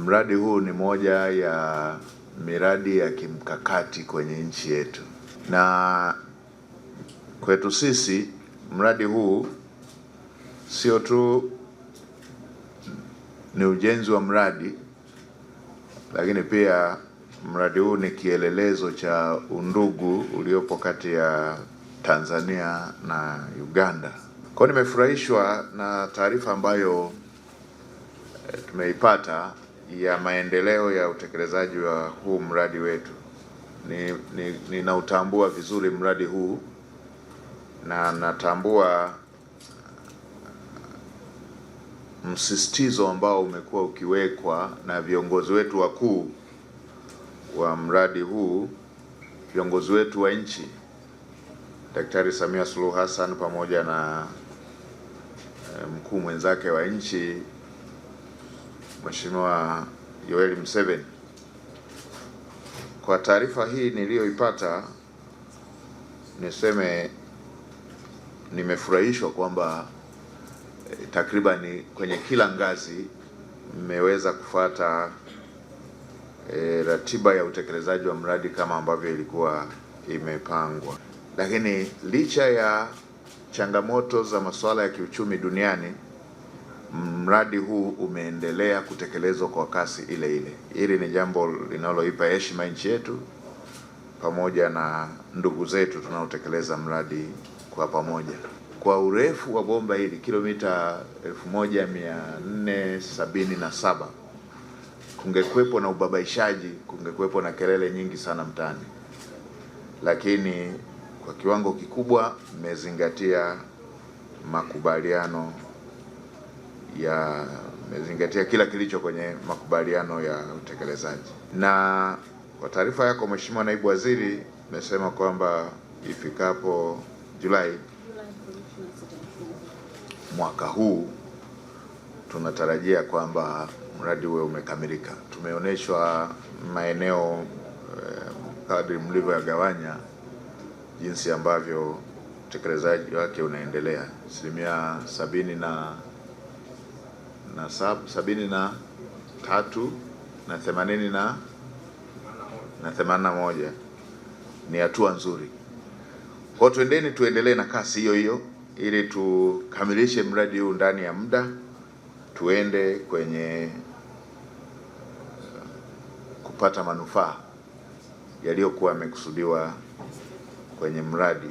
Mradi huu ni moja ya miradi ya kimkakati kwenye nchi yetu, na kwetu sisi mradi huu sio tu ni ujenzi wa mradi, lakini pia mradi huu ni kielelezo cha undugu uliopo kati ya Tanzania na Uganda. Kwa nimefurahishwa na taarifa ambayo tumeipata ya maendeleo ya utekelezaji wa huu mradi wetu. Ninautambua vizuri mradi huu na natambua msisitizo ambao umekuwa ukiwekwa na viongozi wetu wakuu wa mradi huu, viongozi wetu wa nchi, Daktari Samia Suluhu Hassan pamoja na mkuu mwenzake wa nchi Mheshimiwa Yoweri Museveni. Kwa taarifa hii niliyoipata, niseme nimefurahishwa kwamba takriban kwenye kila ngazi mmeweza kufuata ratiba ya utekelezaji wa mradi kama ambavyo ilikuwa imepangwa. Lakini licha ya changamoto za masuala ya kiuchumi duniani, mradi huu umeendelea kutekelezwa kwa kasi ile ile. Hili ni jambo linaloipa heshima nchi yetu pamoja na ndugu zetu tunaotekeleza mradi kwa pamoja. Kwa urefu wa bomba hili kilomita 1477, kungekuwepo na ubabaishaji, kungekuwepo na kelele nyingi sana mtaani, lakini kwa kiwango kikubwa mmezingatia makubaliano mezingatia kila kilicho kwenye makubaliano ya utekelezaji. Na kwa taarifa yako Mheshimiwa Naibu Waziri, nimesema kwamba ifikapo Julai mwaka huu tunatarajia kwamba mradi uwe umekamilika. Tumeonyeshwa maeneo kadri mlivyoyagawanya, jinsi ambavyo utekelezaji wake unaendelea. 73 na 81 ni hatua nzuri. Kwa tuendelee na kasi hiyo hiyo ili tukamilishe mradi huu ndani ya muda, tuende kwenye kupata manufaa yaliyokuwa yamekusudiwa kwenye mradi.